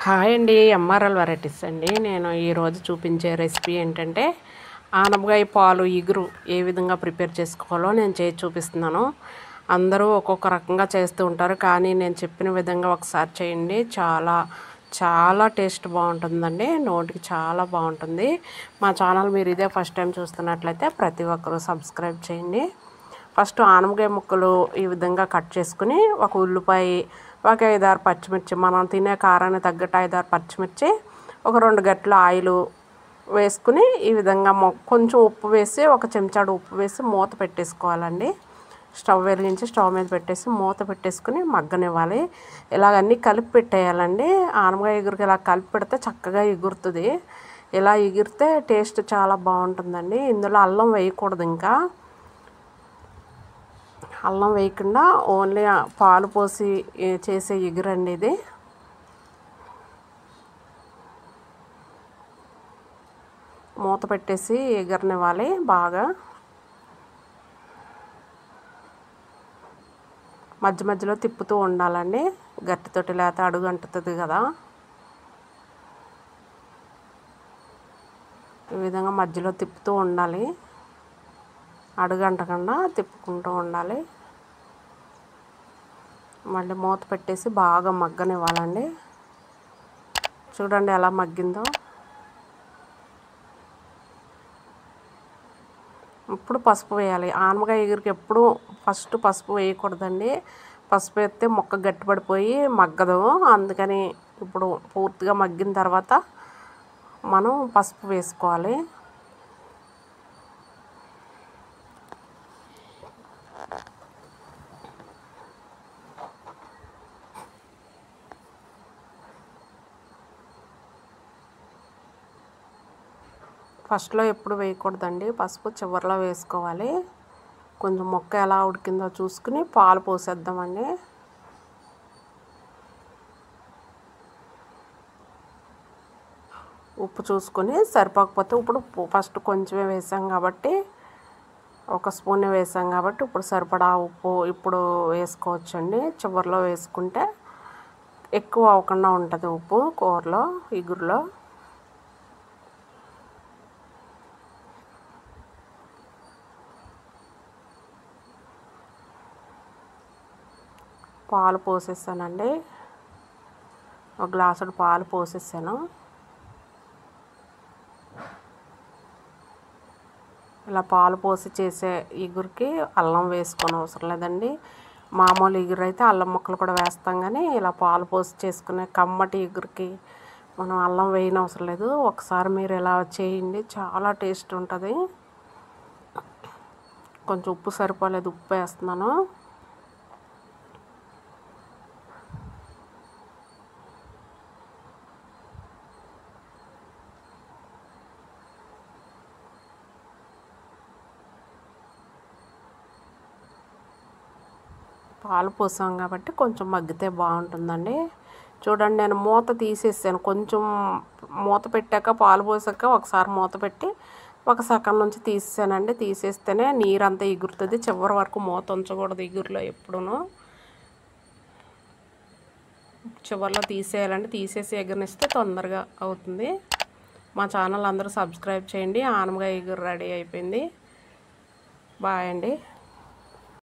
Hi అండి, MRL varieties అండి. నేను ఈరోజు చూపించే రెసిపీ ఏంటంటే ఆనపకాయ పాలు ఇగురు ఏ విధంగా ప్రిపేర్ చేసుకోవాలో నేను చేసి చూపిస్తున్నాను. అందరూ ఒక్కొక్క రకంగా చేస్తూ ఉంటారు, కానీ నేను చెప్పిన విధంగా ఒకసారి చేయండి. చాలా చాలా టేస్ట్ బాగుంటుందండి, నోటికి చాలా బాగుంటుంది. మా ఛానల్ మీరు ఇదే ఫస్ట్ టైం చూస్తున్నట్లయితే ప్రతి ఒక్కరూ సబ్స్క్రైబ్ చేయండి. ఫస్ట్ ఆనపకాయ ముక్కలు ఈ విధంగా కట్ చేసుకుని ఒక ఉల్లిపాయ, ఒక 5-6 పచ్చిమిర్చి, మనం తినే కారాన్ని తగ్గట్టు 5-6 పచ్చిమిర్చి, ఒక 2 గంటల ఆయిల్ వేసుకుని ఈ విధంగా కొంచెం ఉప్పు వేసి, ఒక చెంచాడు ఉప్పు వేసి మూత పెట్టేసుకోవాలండి. స్టవ్ వెలిగించి స్టవ్ మీద పెట్టేసి మూత పెట్టేసుకుని మగ్గనివ్వాలి. ఇలాగన్నీ కలిపి పెట్టేయాలండి. ఆనపకాయ ఎగురికి ఇలా కలిపి పెడితే చక్కగా ఎగురుతుంది. ఇలా ఎగిరితే టేస్ట్ చాలా బాగుంటుందండి. ఇందులో అల్లం వేయకూడదు, ఇంకా అల్లం వేయకుండా ఓన్లీ పాలు పోసి చేసే ఎగురండి ఇది. మూత పెట్టేసి ఎగరనివ్వాలి బాగా. మధ్య మధ్యలో తిప్పుతూ ఉండాలండి, గట్టితోటి, లేకపోతే అడుగు అంటుతుంది కదా. ఈ విధంగా మధ్యలో తిప్పుతూ ఉండాలి, అడుగు అంటకుండా తిప్పుకుంటూ ఉండాలి. మళ్ళీ మూత పెట్టేసి బాగా మగ్గనివ్వాలండి. చూడండి ఎలా మగ్గిందో. ఇప్పుడు పసుపు వేయాలి. ఆనపకాయ ఎగురికి ఎప్పుడు ఫస్ట్ పసుపు వేయకూడదండి. పసుపు వేస్తే ముక్క గట్టిపడిపోయి మగ్గదు. అందుకని ఇప్పుడు పూర్తిగా మగ్గిన తర్వాత మనం పసుపు వేసుకోవాలి. ఫస్ట్లో ఎప్పుడు వేయకూడదండి, పసుపు చివరిలో వేసుకోవాలి. కొంచెం మొక్క ఎలా ఉడికిందో చూసుకుని పాలు పోసేద్దామండి. ఉప్పు చూసుకొని సరిపోకపోతే, ఇప్పుడు ఫస్ట్ కొంచెమే వేసాం కాబట్టి, 1 స్పూన్ వేసాం కాబట్టి ఇప్పుడు సరిపడా ఉప్పు ఇప్పుడు వేసుకోవచ్చండి. చివరిలో వేసుకుంటే ఎక్కువ అవ్వకుండా ఉంటుంది ఉప్పు కూరలో, ఇగురులో. పాలు పోసేసానండి, 1 గ్లాసుడు పాలు పోసేసాను. ఇలా పాలు పోసి చేసే ఇగురికి అల్లం వేసుకొని అవసరం లేదండి. మామూలు ఇగురు అయితే అల్లం ముక్కలు కూడా వేస్తాం, కానీ ఇలా పాలు పోసి చేసుకునే కమ్మటి ఇగురికి మనం అల్లం వేయనవసరం లేదు. ఒకసారి మీరు ఇలా చేయండి, చాలా టేస్ట్ ఉంటుంది. కొంచెం ఉప్పు సరిపోలేదు, ఉప్పు వేస్తున్నాను. పాలు పోసాం కాబట్టి కొంచెం మగ్గితే బాగుంటుందండి. చూడండి, నేను మూత తీసేసాను. కొంచెం మూత పెట్టాక, పాలు పోసాక ఒకసారి మూత పెట్టి 1 సెకండ్ నుంచి తీసేసానండి. తీసేస్తేనే నీరంతా ఎగురుతుంది. చివరి వరకు మూత ఉంచకూడదు ఇగురులో ఎప్పుడూ. చివరిలో తీసేయాలండి. తీసేసి ఎగరనిస్తే తొందరగా అవుతుంది. మా ఛానల్ అందరూ సబ్స్క్రైబ్ చేయండి. ఆనపకాయ ఇగురు రెడీ అయిపోయింది. బాయ్ అండి.